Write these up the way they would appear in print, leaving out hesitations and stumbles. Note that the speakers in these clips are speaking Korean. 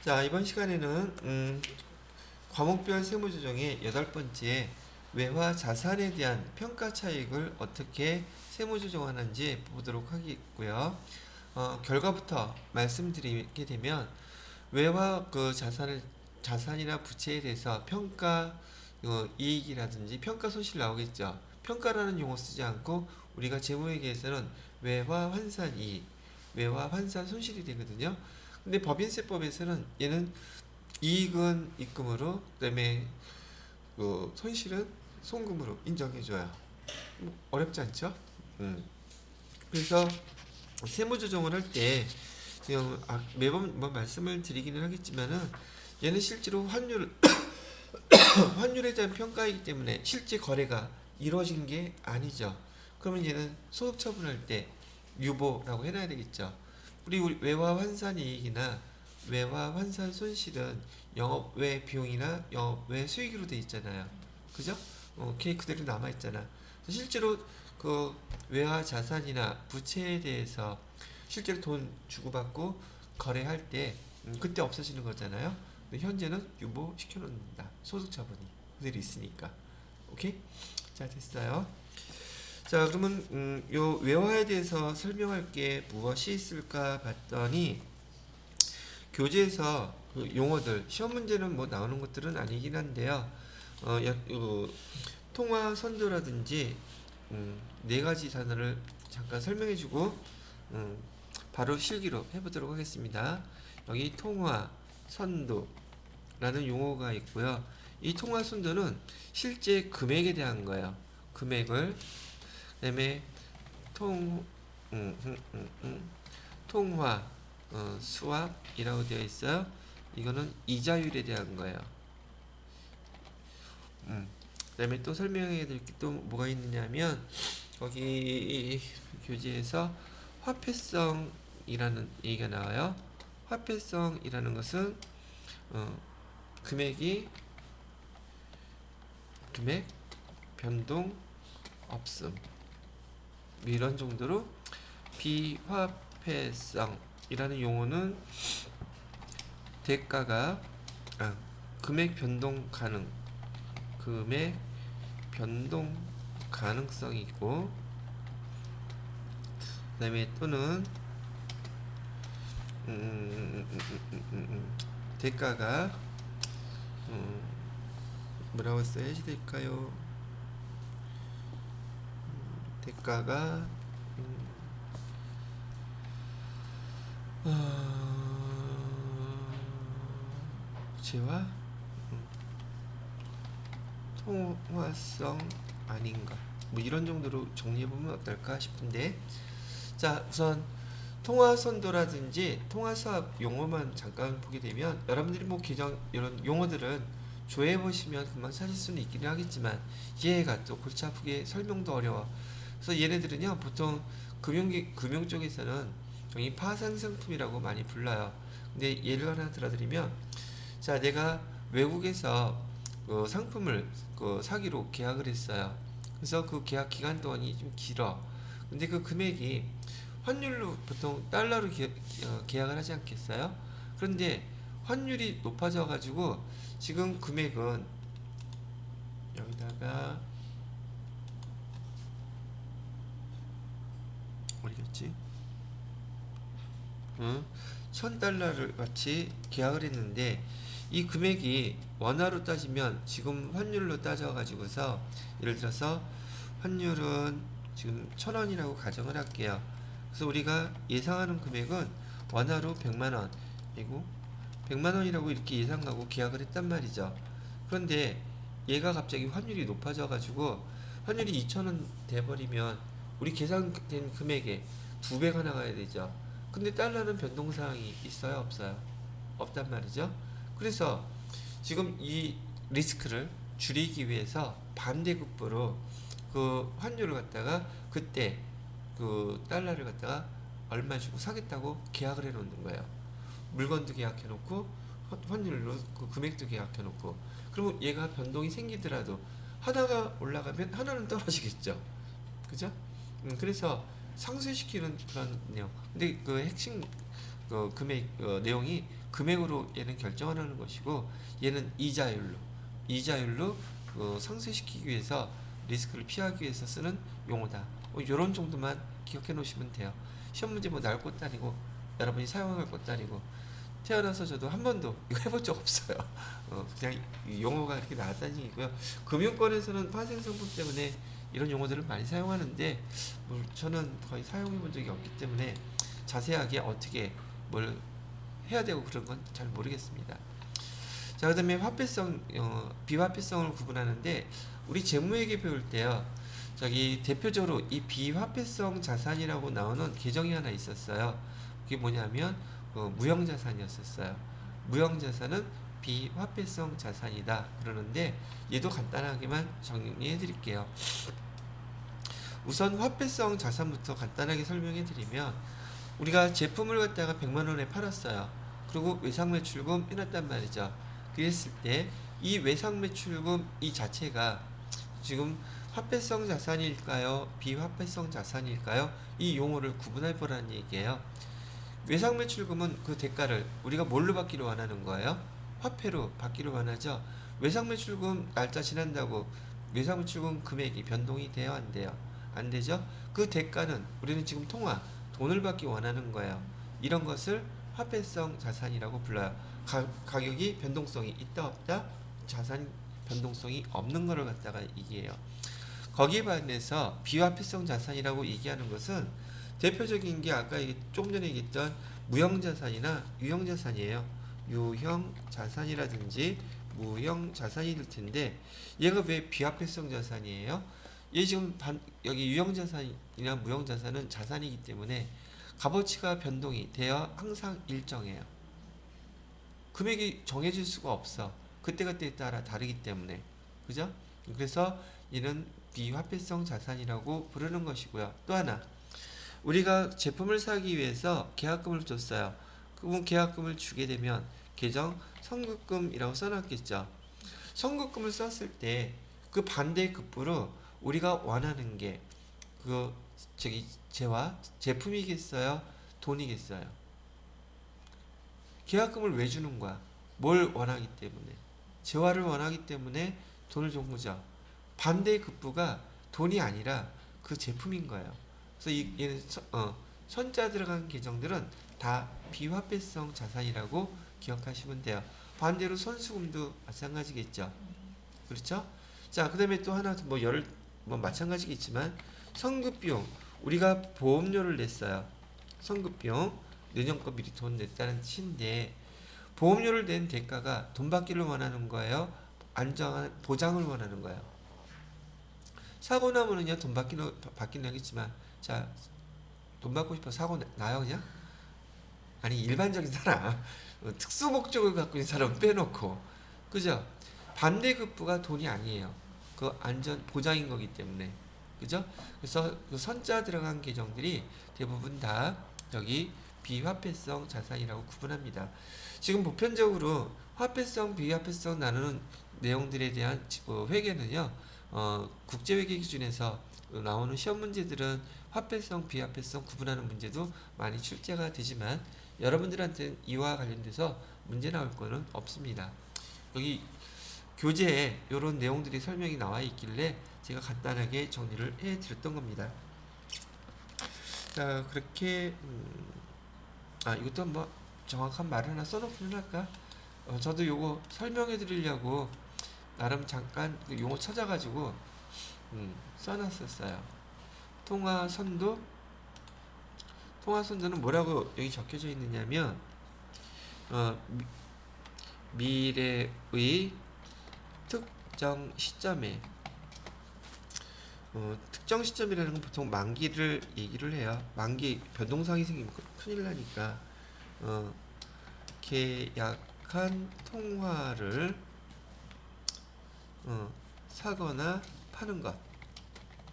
자, 이번 시간에는 과목별 세무조정의 8번째 외화 자산에 대한 평가 차익을 어떻게 세무조정하는지 보도록 하겠고요. 결과부터 말씀드리게 되면 외화 자산이나 부채에 대해서 평가 이익이라든지 평가 손실 나오겠죠. 평가라는 용어 쓰지 않고 우리가 재무회계에서는 외화 환산 이익, 외화 환산 손실이 되거든요. 근데 법인세법에서는 얘는 이익은 입금으로, 그다음에 손실은 송금으로 인정해줘요. 뭐 어렵지 않죠? 그래서 세무조정을 할 때 지금 매번 뭐 말씀을 드리기는 하겠지만은 얘는 실제로 환율에 대한 평가이기 때문에 실제 거래가 이루어진 게 아니죠. 그러면 얘는 소득 처분할 때 유보라고 해놔야 되겠죠. 우리 외화 환산 이익이나 외화 환산 손실은 영업 외 비용이나 영업 외 수익으로 돼 있잖아요. 그죠? 걔 그대로 남아 있잖아. 실제로 그 외화 자산이나 부채에 대해서 실제로 돈 주고받고 거래할 때 그때 없어지는 거잖아요. 근데 현재는 유보 시켜놓는다. 소득 처분이 그대로 있으니까. 오케이? 자, 됐어요. 자, 그러면 요 외화에 대해서 설명할 게 무엇이 있을까 봤더니 교재에서 그 용어들 시험 문제는 뭐 나오는 것들은 아니긴 한데요. 통화 선도라든지 네 가지 단어를 잠깐 설명해주고 바로 실기로 해보도록 하겠습니다. 여기 통화 선도라는 용어가 있고요. 이 통화 선도는 실제 금액에 대한 거예요. 금액을 그다음에 통 통화 수합이라고 되어 있어요. 이거는 이자율에 대한 거예요. 그다음에 또 설명해 드릴 게 또 뭐가 있느냐면 거기 교재에서 화폐성이라는 얘기가 나와요. 화폐성이라는 것은 금액 변동 없음 이런 정도로 비화폐성이라는 용어는 대가가 금액 변동 가능성이 있고 그다음에 또는 대가가 뭐라고 써야지 될까요? 대가가 부채와 통화성 아닌가 뭐 이런 정도로 정리해보면 어떨까 싶은데 자 우선 통화선도라든지 통화사업 용어만 잠깐 보게 되면 여러분들이 뭐 이런 용어들은 조회해보시면 금방 찾을 수는 있기는 하겠지만 이해가 또 골치 아프게 설명도 어려워. 그래서 얘네들은요 보통 금융 쪽에서는 여기 파생상품이라고 많이 불러요. 근데 예를 하나 들어드리면 자 내가 외국에서 그 상품을 사기로 계약을 했어요. 그래서 그 계약 기간 동안이 좀 길어. 근데 그 금액이 환율로 보통 달러로 계약을 하지 않겠어요? 그런데 환율이 높아져 가지고 지금 금액은 여기다가 어디갔지? 1000달러를 같이 계약을 했는데 이 금액이 원화로 따지면 지금 환율로 따져가지고서 예를 들어서 환율은 지금 1000원이라고 가정을 할게요. 그래서 우리가 예상하는 금액은 원화로 100만원 그리고 100만원이라고 이렇게 예상하고 계약을 했단 말이죠. 그런데 얘가 갑자기 환율이 높아져 가지고 환율이 2000원 돼버리면 우리 계산된 금액에 2배가 나가야 되죠. 근데 달러는 변동사항이 있어요 없어요? 없단 말이죠. 그래서 지금 이 리스크를 줄이기 위해서 반대급부로 그 환율을 갖다가 그때 그 달러를 갖다가 얼마 주고 사겠다고 계약을 해 놓는 거예요. 물건도 계약해 놓고 환율로 그 금액도 계약해 놓고 그러면 얘가 변동이 생기더라도 하나가 올라가면 하나는 떨어지겠죠. 그죠? 그래서 상쇄시키는 그런 내용. 근데 그 핵심 금액 내용이 금액으로 얘는 결정하는 것이고 얘는 이자율로 상쇄시키기 위해서 리스크를 피하기 위해서 쓰는 용어다. 이런 정도만 기억해 놓으시면 돼요. 시험 문제 뭐 나올 것도 아니고 여러분이 사용할 것도 아니고 태어나서 저도 한 번도 이거 해본 적 없어요. 그냥 용어가 이렇게 나왔다는 얘기고요. 금융권에서는 파생 상품 때문에 이런 용어들을 많이 사용하는데 뭐 저는 거의 사용해 본 적이 없기 때문에 자세하게 어떻게 뭘 해야 되고 그런 건 잘 모르겠습니다. 자, 그다음에 화폐성, 비화폐성을 구분하는데 우리 재무회계 배울 때요. 저기 대표적으로 이 비화폐성 자산이라고 나오는 계정이 하나 있었어요. 그게 뭐냐면 무형자산이었었어요. 무형자산은 비화폐성 자산이다 그러는데 얘도 간단하게만 정리해 드릴게요. 우선 화폐성 자산부터 간단하게 설명해 드리면 우리가 제품을 갖다가 100만원에 팔았어요. 그리고 외상매출금 해놨단 말이죠. 그랬을 때 이 외상매출금 이 자체가 지금 화폐성 자산일까요? 비화폐성 자산일까요? 이 용어를 구분해 보라는 얘기예요. 외상매출금은 그 대가를 우리가 뭘로 받기로 원하는 거예요? 화폐로 받기로 원하죠. 외상매출금 날짜 지난다고 외상매출금 금액이 변동이 돼요? 안 돼요? 안 되죠? 그 대가는 우리는 지금 돈을 받기 원하는 거예요. 이런 것을 화폐성 자산이라고 불러요. 가격이 변동성이 있다 없다? 자산 변동성이 없는 거를 갖다가 얘기해요. 거기에 반해서 비화폐성 자산이라고 얘기하는 것은 대표적인 게 아까 조금 전에 얘기했던 무형자산이나 유형자산이에요. 유형자산이라든지 무형자산이 될 텐데 얘가 왜 비화폐성 자산이에요? 얘 지금 여기 유형자산이나 무형자산은 자산이기 때문에 값어치가 변동이 되어 항상 일정해요. 금액이 정해질 수가 없어. 그때그때에 따라 다르기 때문에. 그죠? 그래서 얘는 비화폐성 자산이라고 부르는 것이고요. 또 하나, 우리가 제품을 사기 위해서 계약금을 줬어요. 그럼 계약금을 주게 되면 계정 선급금이라고 써놨겠죠. 선급금을 썼을 때 그 반대 급부로 우리가 원하는 게 제품이겠어요? 돈이겠어요? 계약금을 왜 주는 거야? 뭘 원하기 때문에? 재화를 원하기 때문에 돈을 준 거죠. 반대의 급부가 돈이 아니라 그 제품인 거예요. 그래서 얘는 선자 들어간 계정들은 다 비화폐성 자산이라고 기억하시면 돼요. 반대로 선수금도 마찬가지겠죠. 그렇죠? 자, 그 다음에 또 하나 뭐 마찬가지겠지만 선급비용, 우리가 보험료를 냈어요. 선급비용, 내년 거 미리 돈 냈다는 뜻인데 보험료를 낸 대가가 돈 받기를 원하는 거예요? 안정한 보장을 원하는 거예요? 사고 나면은요 돈 받기는 하겠지만 자, 돈 받고 싶어 사고 나요 그냥? 아니 일반적인 사람 특수 목적을 갖고 있는 사람 빼놓고 그죠? 반대급부가 돈이 아니에요. 그 안전 보장인 거기 때문에 그죠? 그래서 그 선자 들어간 계정들이 대부분 다 여기 비화폐성 자산이라고 구분합니다. 지금 보편적으로 화폐성, 비화폐성 나누는 내용들에 대한 회계는요, 국제회계 기준에서 나오는 시험 문제들은 화폐성, 비화폐성 구분하는 문제도 많이 출제가 되지만 여러분들한테는 이와 관련돼서 문제 나올 거는 없습니다. 여기 교재에 이런 내용들이 설명이 나와 있길래 제가 간단하게 정리를 해 드렸던 겁니다. 자, 그렇게 이것도 뭐 정확한 말을 하나 써놓기는 할까? 저도 요거 설명해 드리려고 나름 잠깐 그 용어 찾아가지고 써놨었어요. 통화선도는 뭐라고 여기 적혀져 있느냐면 미래의 특정 시점에 특정 시점이라는 건 보통 만기를 얘기를 해요. 만기 변동사항이 생기면 큰일 나니까 계약한 통화를 사거나 파는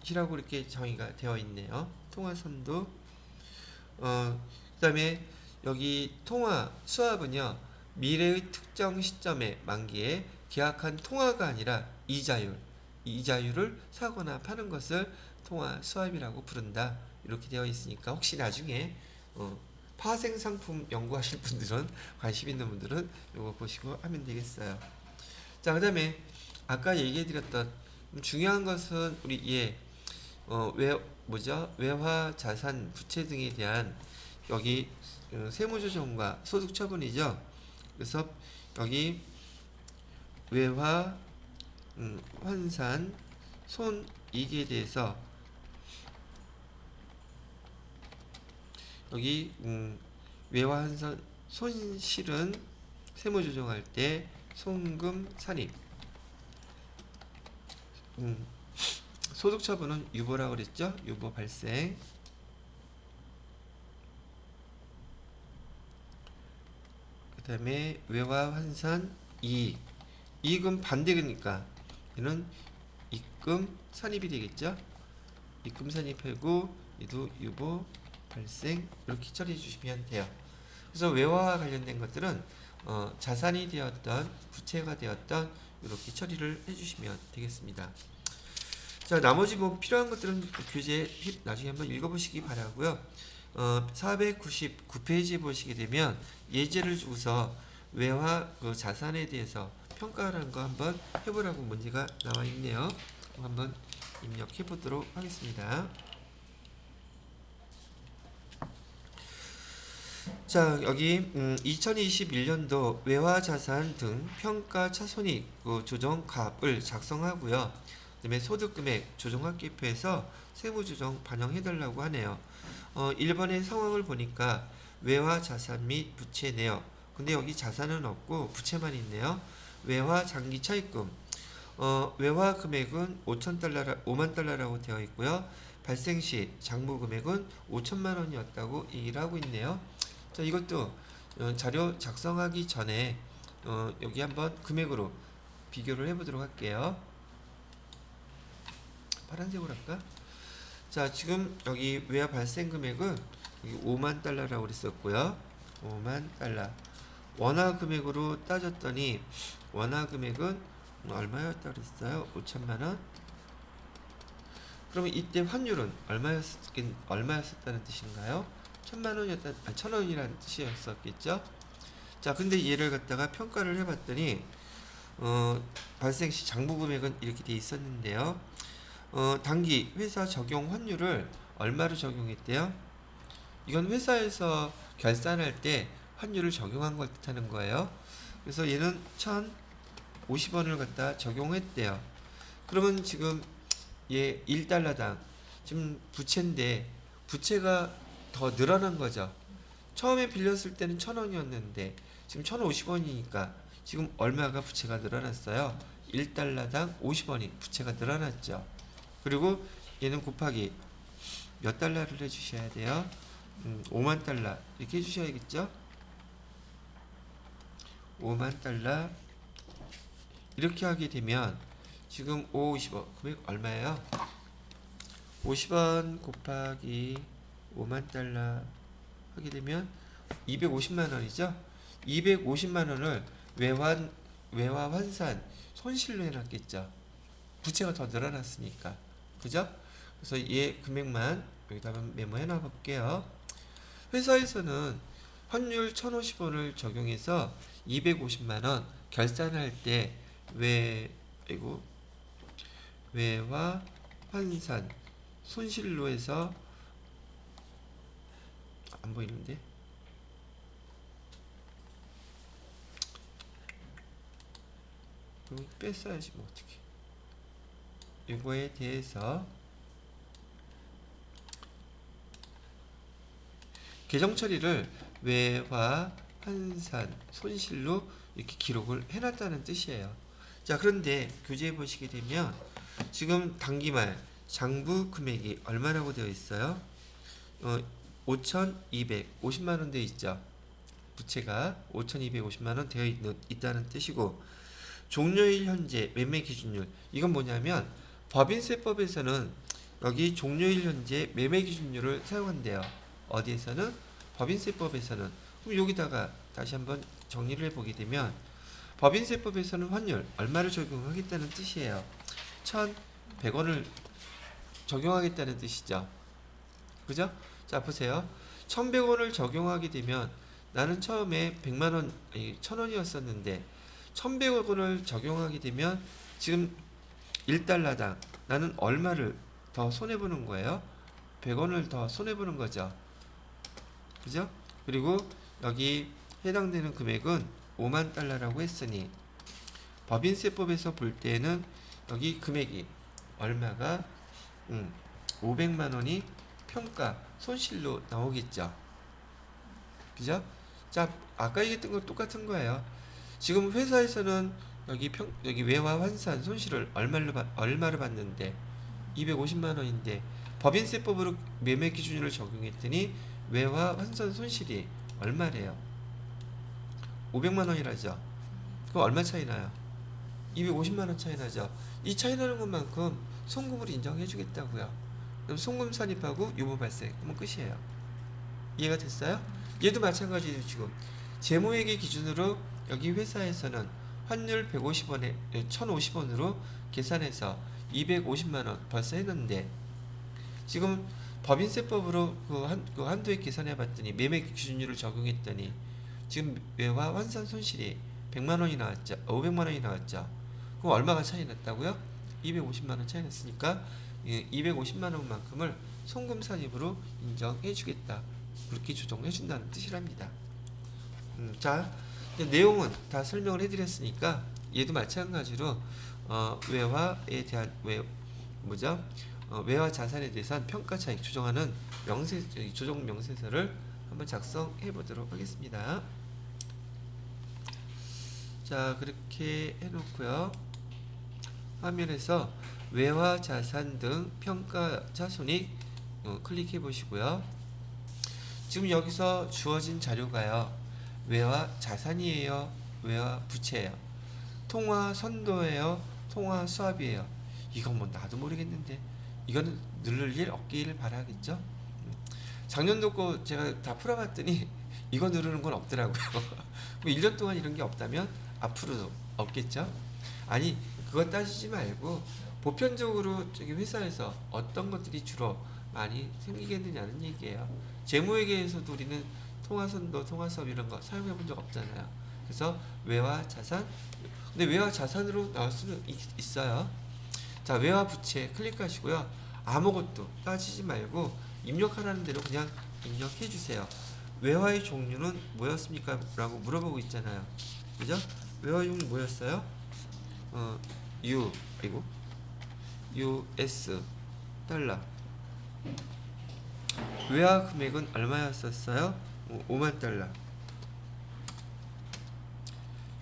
것이라고 이렇게 정의가 되어 있네요. 통화선도. 그 다음에 여기 통화 수합은요, 미래의 특정 시점에 만기에 계약한 통화가 아니라 이자율을 사거나 파는 것을 통화 수합이라고 부른다. 이렇게 되어 있으니까 혹시 나중에 파생 상품 연구하실 분들은 관심 있는 분들은 이거 보시고 하면 되겠어요. 자, 그다음에 아까 얘기해 드렸던 중요한 것은 우리 외화 자산 부채 등에 대한 여기 세무조정과 소득처분이죠. 그래서 여기 외화 환산 손익에 대해서 여기 외화 환산 손실은 세무조정할 때 송금 산입 소득처분은 유보라고 그랬죠. 유보 발생. 그 다음에 외화 환산 이익은 반대니까 얘는 입금 산입이 되겠죠. 입금 산입하고 얘도 유보 발생 이렇게 처리해 주시면 돼요. 그래서 외화와 관련된 것들은 자산이 되었던 부채가 되었던 이렇게 처리를 해주시면 되겠습니다. 자, 나머지 뭐 필요한 것들은 교재 나중에 한번 읽어보시기 바라고요. 499페이지에 보시게 되면 예제를 주고서 외화 그 자산에 대해서 평가하는 거 한번 해보라고 문제가 나와 있네요. 한번 입력해 보도록 하겠습니다. 자, 여기 2021년도 외화 자산 등 평가 차손익 그 조정 값을 작성하고요. 그다음에 소득 금액 조정합계표에서 세무 조정 반영해 달라고 하네요. 1번의 상황을 보니까 외화 자산 및 부채 내역. 근데 여기 자산은 없고 부채만 있네요. 외화 장기 차입금. 외화 금액은 5만 달러라고 되어 있고요. 발생 시 장부 금액은 5천만 원이었다고 얘기를 하고 있네요. 자, 이것도 자료 작성하기 전에 여기 한번 금액으로 비교를 해보도록 할게요. 파란색으로 할까? 자, 지금 여기 외화 발생 금액은 5만 달러라고 그랬었고요. 5만 달러. 원화 금액으로 따졌더니 원화 금액은 얼마였다고 그랬어요? 5천만 원. 그러면 이때 환율은 얼마였었다는 뜻인가요? 1,000원이라는 뜻이었었겠죠? 자, 근데 얘를 갖다가 평가를 해봤더니 발생 시 장부 금액은 이렇게 돼 있었는데요. 당기 회사 적용 환율을 얼마로 적용했대요? 이건 회사에서 결산할 때 환율을 적용한 걸 뜻하는 거예요. 그래서 얘는 1,050원을 갖다 적용했대요. 그러면 지금 얘 1달러당 지금 부채인데 부채가 더 늘어난 거죠. 처음에 빌렸을 때는 1,000원이었는데 지금 1,050원이니까 지금 얼마가 부채가 늘어났어요? 1달러당 50원이 부채가 늘어났죠. 그리고 얘는 곱하기 몇 달러를 해주셔야 돼요? 5만 달러 이렇게 해주셔야겠죠? 5만 달러 이렇게 하게 되면 지금 50원 금액 얼마예요? 50원 곱하기 5만 달러 하게 되면 250만 원이죠? 250만 원을 외화 환산 손실로 해놨겠죠? 부채가 더 늘어났으니까. 그죠? 그래서 얘 금액만 여기다 한번 메모해 놔 볼게요. 회사에서는 환율 1,050원을 적용해서 250만 원 결산할 때 외화 환산 손실로 해서 안 보이는데 그럼 뺐어야지 뭐 어떻게 이거에 대해서 계정 처리를 외화 환산 손실로 이렇게 기록을 해놨다는 뜻이에요. 자, 그런데 교재에 보시게 되면 지금 당기말 장부 금액이 얼마라고 되어 있어요? 5,250만 원 되어 있죠. 부채가 5,250만 원 되어 있다는 뜻이고, 종료일 현재 매매 기준율 이건 뭐냐면 법인세법에서는 여기 종료일 현재 매매 기준율을 사용한대요. 어디에서는? 법인세법에서는. 그럼 여기다가 다시 한번 정리를 해보게 되면 법인세법에서는 환율 얼마를 적용하겠다는 뜻이에요. 1,100원을 적용하겠다는 뜻이죠. 그죠? 자, 보세요. 1100원을 적용하게 되면 나는 처음에 100만원, 1000원이었었는데 1100원을 적용하게 되면 지금 1달러당 나는 얼마를 더 손해보는 거예요? 100원을 더 손해보는 거죠. 그죠? 그리고 여기 해당되는 금액은 5만 달러라고 했으니 법인세법에서 볼 때는 여기 금액이 얼마가 500만 원이 평가 손실로 나오겠죠. 그죠? 자, 아까 얘기했던 거 똑같은 거예요. 지금 회사에서는 여기 외화 환산 손실을 얼마를 받는데 250만 원인데 법인세법으로 매매 기준율을 적용했더니 외화 환산 손실이 얼마래요? 500만 원이라죠. 그럼 얼마 차이 나요? 250만 원 차이 나죠. 이 차이 나는 것만큼 송금을 인정해 주겠다고요. 그럼 송금 산입하고 유무 발생. 그러면 끝이에요. 이해가 됐어요? 얘도 마찬가지로 지금 재무회계 기준으로 여기 회사에서는 환율 150원에 1050원으로 계산해서 250만 원 벌써 했는데 지금 법인세법으로 그 한도액 계산해 봤더니 매매 기준율을 적용했더니 지금 외화 환산 손실이 100만 원이 나왔죠. 500만 원이 나왔죠. 그럼 얼마가 차이 났다고요? 250만 원 차이 났으니까 250만 원만큼을 송금 산입으로 인정해 주겠다. 그렇게 조정해 준다는 뜻이랍니다. 자, 내용은 다 설명을 해드렸으니까 얘도 마찬가지로 외화에 대한 외화 자산에 대해서 평가 차익 조정하는 조정 명세서를 한번 작성해 보도록 하겠습니다. 자, 그렇게 해놓고요. 화면에서 외화 자산 등 평가자 손익 클릭해 보시고요. 지금 여기서 주어진 자료가요. 외화 자산이에요? 외화 부채예요? 통화 선도예요? 통화 수합이에요? 이건 뭐 나도 모르겠는데 이거는 늘릴 일 없기를 바라겠죠? 작년도 거 제가 다 풀어봤더니 이거 누르는 건 없더라고요. 뭐 1년 동안 이런 게 없다면 앞으로도 없겠죠? 아니 그거 따지지 말고 보편적으로 저기 회사에서 어떤 것들이 주로 많이 생기겠느냐는 얘기예요. 재무회계에서도 우리는 통화선도, 통화수업 이런 거 사용해 본 적 없잖아요. 그래서 외화 자산, 근데 외화 자산으로 나올 수는 있어요. 자, 외화 부채 클릭하시고요. 아무것도 따지지 말고 입력하라는 대로 그냥 입력해 주세요. 외화의 종류는 뭐였습니까? 라고 물어보고 있잖아요. 그죠? 외화 종류 뭐였어요? US 달러. 외화 금액은 얼마였었어요? 5만 달러.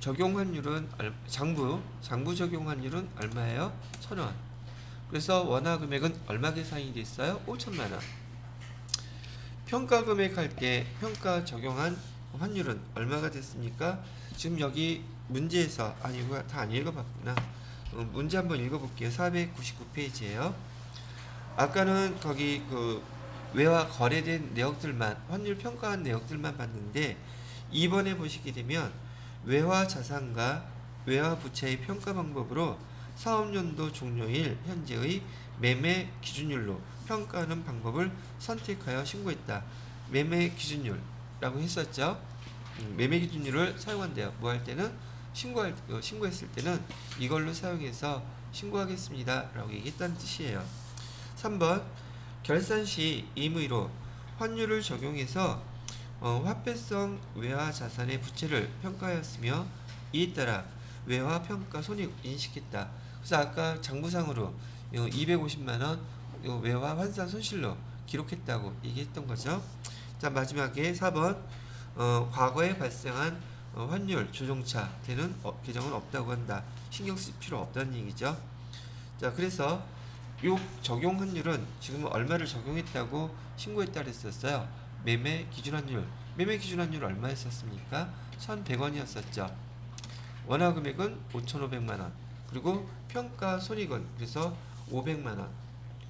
적용 환율은 장부 적용 환율은 얼마예요? 1,000원. 그래서 원화 금액은 얼마 계산이 됐어요? 5천만 원. 평가 금액 할 때 평가 적용한 환율은 얼마가 됐습니까? 지금 여기 문제에서 이거 다 안 읽어봤구나. 문제 한번 읽어볼게요. 499페이지예요. 아까는 거기 그 외화 거래된 내역들만 환율 평가한 내역들만 봤는데 이번에 보시게 되면 외화 자산과 외화 부채의 평가 방법으로 사업연도 종료일 현재의 매매 기준율로 평가하는 방법을 선택하여 신고했다. 매매 기준율이라고 했었죠. 매매 기준율을 사용한대요. 뭐 할 때는 신고했을 때는 이걸로 사용해서 신고하겠습니다. 라고 얘기했다는 뜻이에요. 3번 결산 시 임의로 환율을 적용해서 화폐성 외화 자산의 부채를 평가하였으며 이에 따라 외화 평가 손익 인식했다. 그래서 아까 장부상으로 250만원 외화 환산 손실로 기록했다고 얘기했던 거죠. 자, 마지막에 4번 과거에 발생한 환율 조정차 되는 계정은 없다고 한다. 신경 쓸 필요 없다는 얘기죠. 자, 그래서 요 적용 환율은 지금 얼마를 적용했다고 신고했다 그랬었어요. 매매 기준 환율 얼마였었습니까? 1,100원이었었죠. 원화 금액은 5,500만원. 그리고 평가 손익은 그래서 500만원.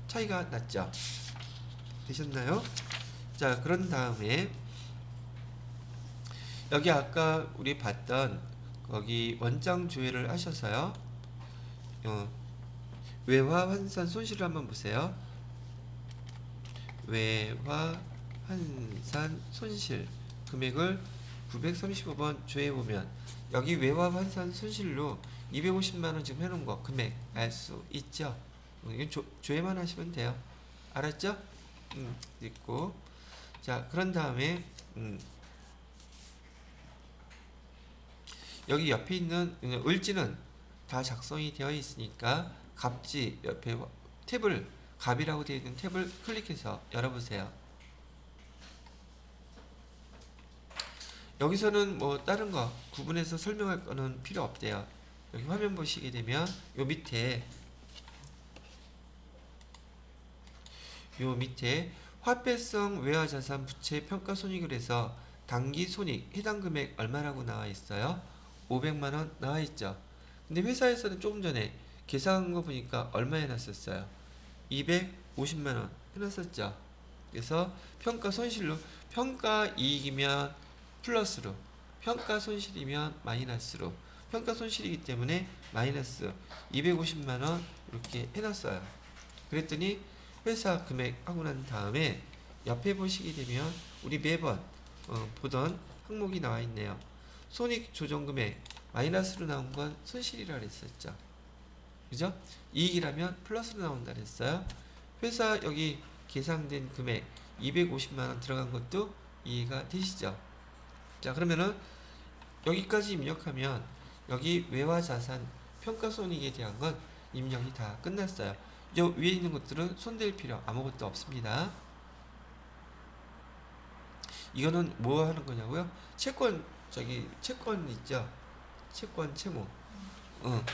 차이가 났죠. 되셨나요? 자, 그런 다음에 여기 아까 우리 봤던 거기 원장 조회를 하셔서요. 외화 환산 손실을 한번 보세요. 외화 환산 손실 금액을 935번 조회해보면 여기 외화 환산 손실로 250만원 지금 해놓은 거 금액 알 수 있죠? 이건 조회만 하시면 돼요. 알았죠? 있고. 자, 그런 다음에 여기 옆에 있는 을지는 다 작성이 되어 있으니까 갑지 옆에 탭을 갑이라고 되어 있는 탭을 클릭해서 열어보세요. 여기서는 뭐 다른 거 구분해서 설명할 거는 필요 없대요. 여기 화면 보시게 되면 요 밑에 화폐성 외화자산 부채 평가손익을 해서 당기손익 해당 금액 얼마라고 나와 있어요? 500만원 나와 있죠. 근데 회사에서는 조금 전에 계산한 거 보니까 얼마 해놨었어요? 250만원 해놨었죠. 그래서 평가 손실로 평가 이익이면 플러스로, 평가 손실이면 마이너스로, 평가 손실이기 때문에 마이너스 250만원 이렇게 해놨어요. 그랬더니 회사 금액 하고 난 다음에 옆에 보시게 되면 우리 매번 보던 항목이 나와 있네요. 손익 조정 금액 마이너스로 나온 건 손실이라 그랬었죠. 그죠? 이익이라면 플러스로 나온다 그랬어요. 회사 여기 계산된 금액 250만원 들어간 것도 이해가 되시죠? 자, 그러면은 여기까지 입력하면 여기 외화자산 평가손익에 대한 건 입력이 다 끝났어요. 이 위에 있는 것들은 손댈 필요 아무것도 없습니다. 이거는 뭐 하는 거냐고요? 채권 있죠? 채권 채무.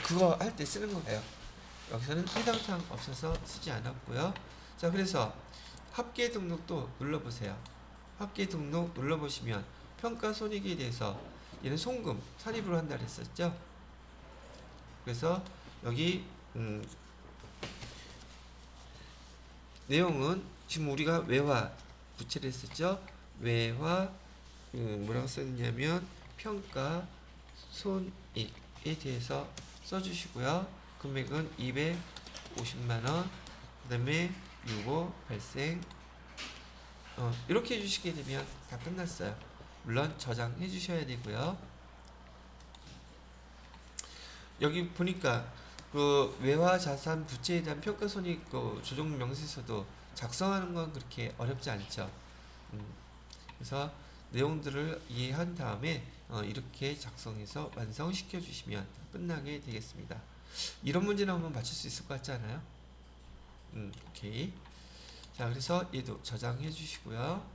그거 할 때 쓰는 거예요. 여기서는 해당 사항 없어서 쓰지 않았고요. 자, 그래서 합계 등록도 눌러보세요. 합계 등록 눌러보시면 평가 손익에 대해서 얘는 송금 산입으로 한다 그랬었죠. 그래서 여기 내용은 지금 우리가 외화 부채를 했었죠. 외화 뭐라고 썼냐면 평가 손익에 대해서 써주시고요. 금액은 250만원, 그 다음에 유고 발생 이렇게 해주시게 되면 다 끝났어요. 물론 저장해 주셔야 되고요. 여기 보니까 그 외화 자산 부채에 대한 평가손익 그 조정 명세서도 작성하는 건 그렇게 어렵지 않죠. 그래서 내용들을 이해한 다음에 이렇게 작성해서 완성시켜 주시면 끝나게 되겠습니다. 이런 문제 나오면 맞출 수 있을 것 같지 않아요? 오케이. 자, 그래서 얘도 저장해 주시고요.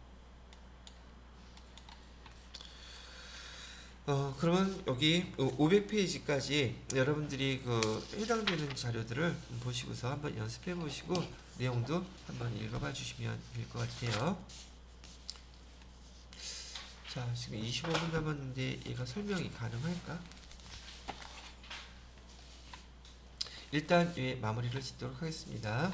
그러면 여기 500페이지까지 여러분들이 그 해당되는 자료들을 보시고서 한번 연습해 보시고 내용도 한번 읽어봐 주시면 될 것 같아요. 자, 지금 25분 남았는데 얘가 설명이 가능할까? 일단 예, 마무리를 짓도록 하겠습니다.